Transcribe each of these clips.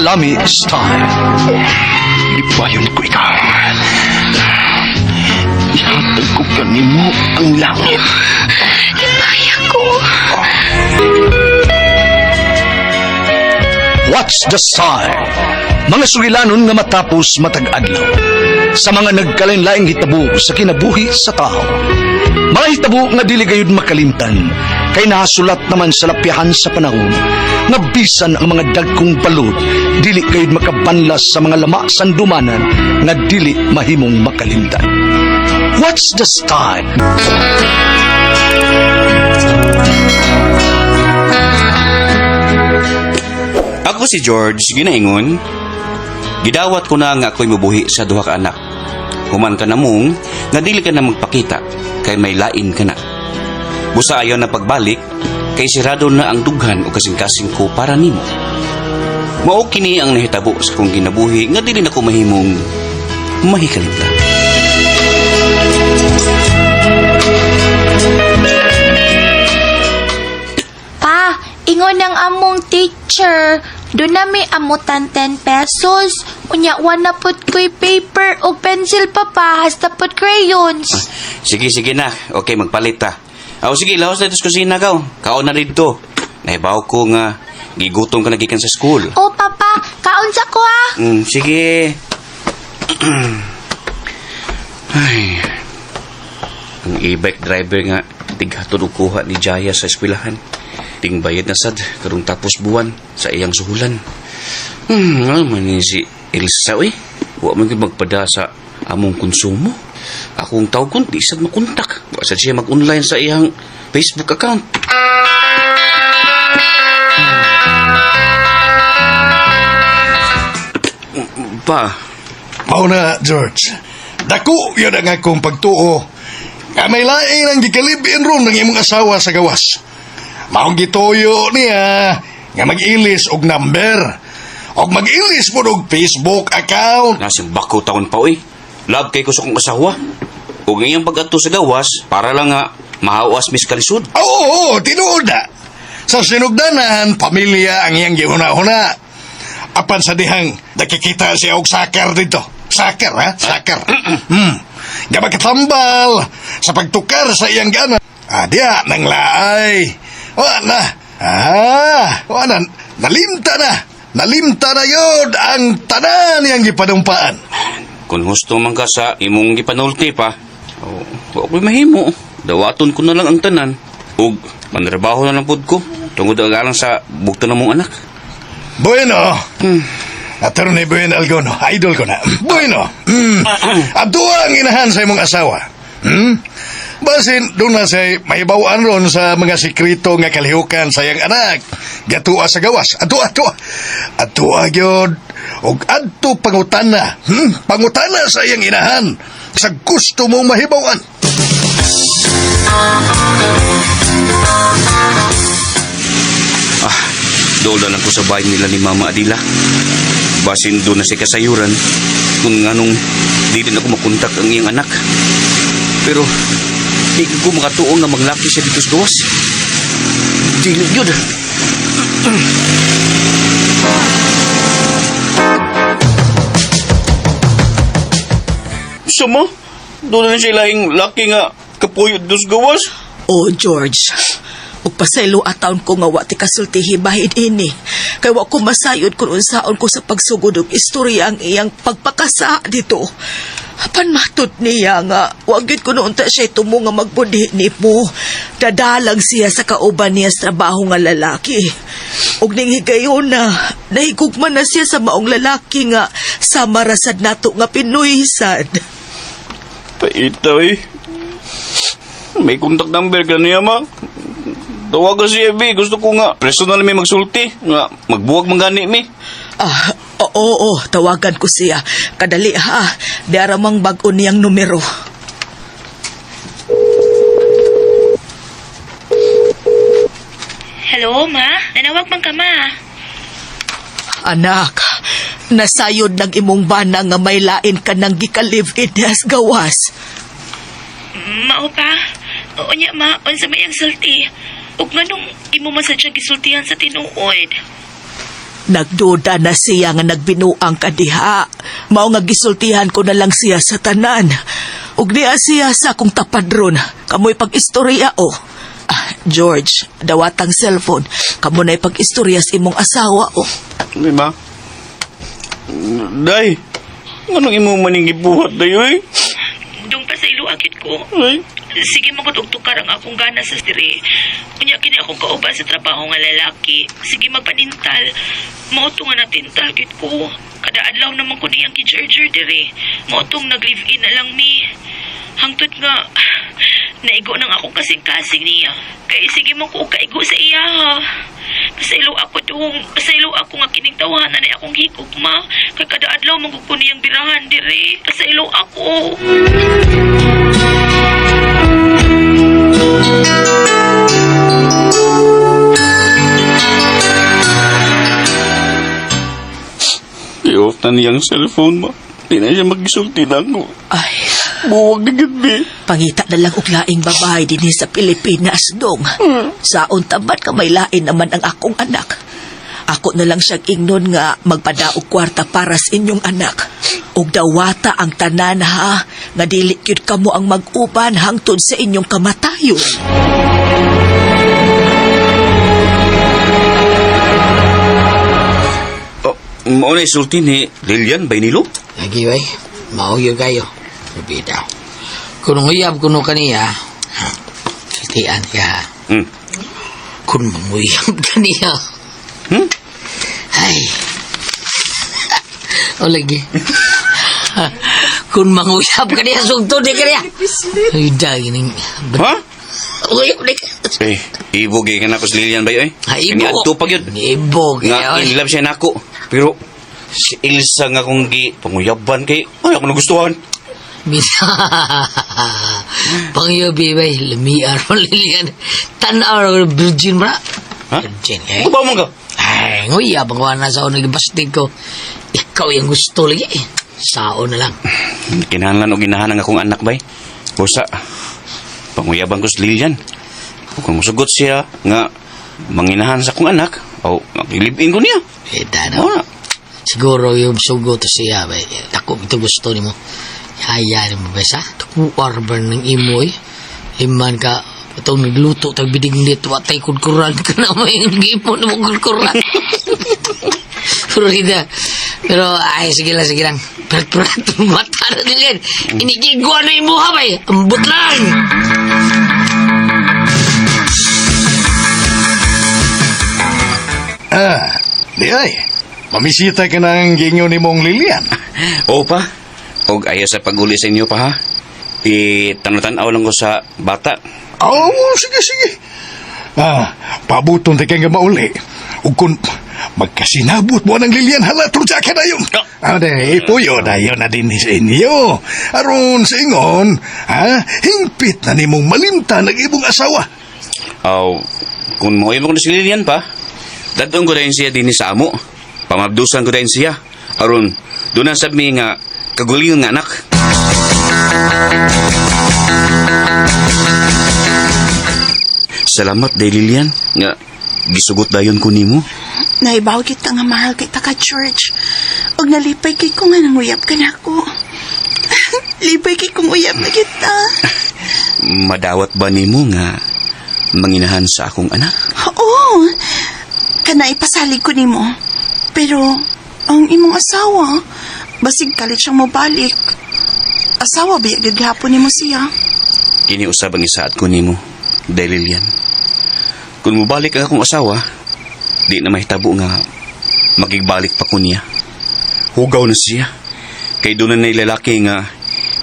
Lami Style. Ipayon ko ikaw. Ihatag ko kanimo ang langit. Ipaya ko. What's the Style? Mga sugilanon nga matapos matag-adlaw. Sa mga nagkalain-laing hitabo sa kinabuhi sa tao. Mga hitabo nga dili gayud makalimtan, kay nasulat naman sa lapihan sa panahon, nga bisan ang mga dagkong balod, dili gayud makabanlas sa mga lama sandumanan, nga dili mahimong makalimtan. What's the Style? Ako si George, ginaingon. Gidawat ko na nga ako'y mabuhi sa duha ka anak. Human ka na mong, nga dili ka na magpakita, kay may lain ka na. Busa ayaw na pagbalik, kay sirado na ang dughan o kasing-kasing ko para nimo. Mao kini ang nahitabo sa kong ginabuhi, nga dili na ko mahimong mahikalimtan. Pa, ingon ng among teacher. Doon na may amutan 10 pesos. Unya, na put ko'y paper o pencil pa hasta put crayons. Sige na. Okay, magpalit ta. Sige, lahos na ito sa kusina ka. Kaon na rito. Nahibaw ko nga, gigutom ka nagikan sa school. O, papa, kaon sa ko ah. Sige. Ay, ang e-bike driver nga, tighatod og kuha ni Jaya sa eskwelahan. Ting bayad na sad, karong tapos buwan sa iyang suhulan. Naman ni si Elsa, Wa man gyud magpada sa among konsumo. Akong tawag kun, di sad makontak. Wa sad siya mag-online sa iyang Facebook account. Pa. Mao na, George. Dako yun ang akong pagtuo. Nga may laing ang gikalibin ron ng imong asawa sa gawas. Maong gitoyo niya nga mag-ilis og number. Og mag-ilis mo og Facebook account. Nasing bako taon pa, Love kay ko sa kong asawa. O ngayong pag-ato sa gawas, para lang nga mahawas mis kalisod. Oo, tinuod na. Sa sinugdanan, pamilya ang iyang gihuna-huna. Apan sa dihang nakikita siya og sakar dito. Sakar, ha? Sakar. Nga magkatambal sa pagtukar sa iyang gana. Diya, nang laay. Nalimta na. Nalimta na yun ang tanan niyang gipanumpaan. Kung gusto man ka sa imong gipanulti pa, wa ko'y mahimo. Dawaton ko na lang ang tanan. Ug manrabaho na lang pod ko. Tungod agalang sa bugto na mong anak. Bueno. Attorney Bueno Algono, idol ko na. Bueno. Ato ang inahan sa imong asawa. Basin, doon na say mahibawan ron sa mga sikrito nga kalihukan sa iyang anak. Gatua sa gawas. Atua yun. Og adto pangutana. Pangutana sa iyang inahan. Sa gusto mong mahibawan. Doon na lang ko sa bahay nila ni Mama Adila. Basin doon na si kasayuran kung nganong di din ako makontak ang iyang anak. Pero di ko makatuong nga maglaki siya dito sa gawas. Dili yun. Sama? Doon na sila yung laki nga kapuyod doon sa gawas. Oh, George. Ug pasaylo ataon ko nga wa ti kasultihi bahid ini. Kay wa ko masayod kung unsaon ko sa pagsugod og istorya ang iyang pagpakasa dito. Apan matud niya nga, wag gid ko noon ta siya tumo nga magbudhi ni mo. Dadalang siya sa kauban niya sa trabaho nga lalaki. Ug ning higayon na, nahigugman na siya sa maong lalaki nga sa marasad nato nga Pinoy sad. Paita, May contact number ka niya, ma. Tawag ka siya, Gusto ko nga personal may magsulti. Nga, magbuwag manggani, mi. Oo, tawagan ko siya. Kadali ha, diaramang bag-o niyang numero. Hello, ma? Nanawag man ka, ma? Anak, nasayod ng imong bana nga may lain ka nang gikalive-in as gawas. Mao pa? Oo niya, ma. Unsa may ang sulti. Ug nganong imo masadya gisultihan sa tinuod? Nagduda na siya nga nagbinuang kadiha. Mao nga gisultihan ko na lang siya sa tanan. Ug niya siya sa akong tapadron. Kamoy pag-istorya o. George, dawatang cellphone. Kamo na'y pag-istorya sa imong asawa o. Di ba? Day, anong imo maning gibuhat dayo eh? Dong pa sa ilo akit ko. Ay, Sige magutugtukar ang akong gana sa diri. Unya kini akong kauban sa trabaho nga lalaki. Sige magpanintal. Mauto nga natintal gid ko. Kada adlaw naman ko niyang ki-charger diri. Mautong nag-live-in na lang mi. Hangtod nga naigo nang akong kasing-kasing niya. Kaya sige mo ko kaigo sa iya ha. Pasaylo ako nga kining tawanan ay akong higugma. Kay kada adlaw mong ko niyang birahan diri. Pasaylo ako. i-off na niyang cellphone ba? Di na siya mag-isulti na ako. Ay, Buwag na gabi. pangita na lang og laing babae din sa Pilipinas, Dong. Saon tabat ka may lain naman ang akong anak. Ako na lang siyang ingnon nga magpadaog kwarta para sa inyong anak. Og dawata ang tanan ha, nga dili gyud kamo ang mag-uban hangtod sa inyong kamatayon. Mao na isulti ni Lilian Baynilo? Lagi bay, mauyo kayo. Bitaw. Kung nguyab kuno kaniya, saltian ka. Kung manguyab kaniya. Ay. O lagi. Kung manguyab kaniya, sugtod di kaniya. Ay, dagi ning. Ha? Uyab di ka. Eh, ibog ka na ko si Lilian ba yun? Ha, Kani ibog. adto pa yun. Ibog. Nga, in love siya na ako. Pero, si Ilsa nga kong panguyaban kay, ay ako nagustuhan. Bisa. Pangyobi bay, lamiar mo lilian. Tanaw, virgin bra. Ha? Virgin, eh? Ano ba mo ka? Ay, nguyab ang wana sa unang ibastig ko. Ikaw yung gusto lagi eh. Sao na lang. Kinahanglan o ginahanang akong anak bay. Busa, panguyaban ko si Lilian. Kung musugot siya nga manginahan sa akong anak, o maglibin ko niya. Eh, dano. Oo na. Siguro yung sugo to siya, bay. Ako, ito gusto ni mo. Hayaan mo, bay, sa? Tukuar ba ng imoy? Iman ka, itong nagluto, tagbidig nito, at ay kudkuran ka na may gipon mo kudkuran. Pero, ay, sige lang. Perat-perat, mata na nilin. Inikigwa na yung muha, bay. Ambot lang. Di ay. Mamisita ka ng ginyo ni mong Lilian. Oo pa. Og ayaw sa pag-uli sa inyo pa ha. Itanatan-aw lang ko sa bata. Oh, sige. Pabuton tayo nga mauli. Ug kung magkasinabot mo ng Lilian, halatong sa akin na yun. Ipuyo na yun na din sa inyo. Aron sa ingon, hingpit na nimong malimta ng ibong asawa. Aw, kung mo mo na si Lilian pa, dadong ko rin siya din sa amo. Pamabdusan ko rin siya. Aron, doon ang sabi nga, kaguling ng anak. Salamat, day Lilian. Nga, gisugot dayon ko nimo. Naibaw kita nga mahal kita ka, George. Og nalipay kay ko nga nanguyap ka na ako. Lipay kay kong uyap na kita. Madawat ba nimo nga manginahan sa akong anak? Oo. Kana ipasalig ko nimo. Pero, ang imong asawa, basig kalit siyang mabalik. Asawa ba yung gagahapon nimo siya? Iniusab ang isaat ko nimo, day Lilian. Kung mubalik ang akong asawa, di na mahitabo nga magigbalik pa ko niya. Hugaw na siya. Kay doon na lalaki nga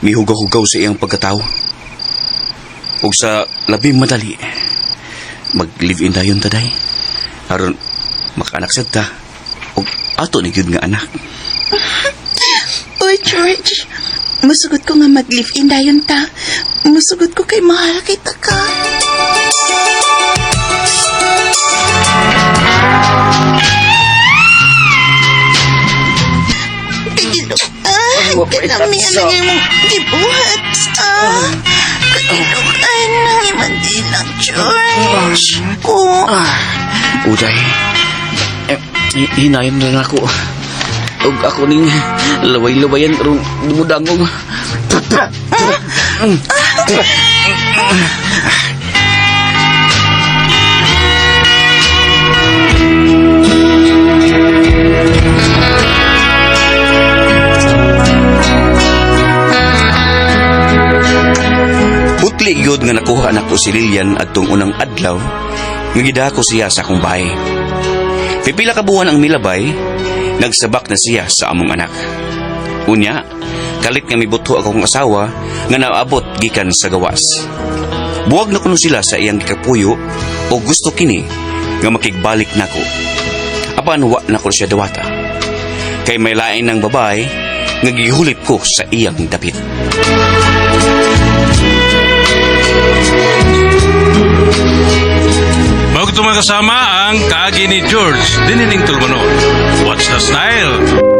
mihugaw-hugaw sa iyang pagkatao. Ug sa labing madali, mag-live-in dayon taday. Aron makaanak sad ta. Ug ato ni gyud nga anak. Uy, George. Masugot ko nga mag-live-in dayon ta. Masugot ko kay mahal kita ka. Kanami ang nangay mong gibuhat. Kailukan ng imandilang, George. Uday, hinayon rin ako. Ug ako ning laway-lawayan ron dumudangog. Utli gyud nga nakuha na ko si Lilian adtong unang adlaw nga gidako siya sa akong bahay. Pipila ka buwan ang milabay, nagsabak na siya sa among anak. Unya, kalit nga mibuto akong asawa nga naabot gikan sa gawas. Buwag na kuno sila sa iyang gikapuyo o gusto kini nga makigbalik nako. Apan wa na ko siya dawata. Kay may lain ng babae nga gihulip ko sa iyang dapit. Bago ito kasama ang kaagi ni George, dinining tulmanon. What's the style?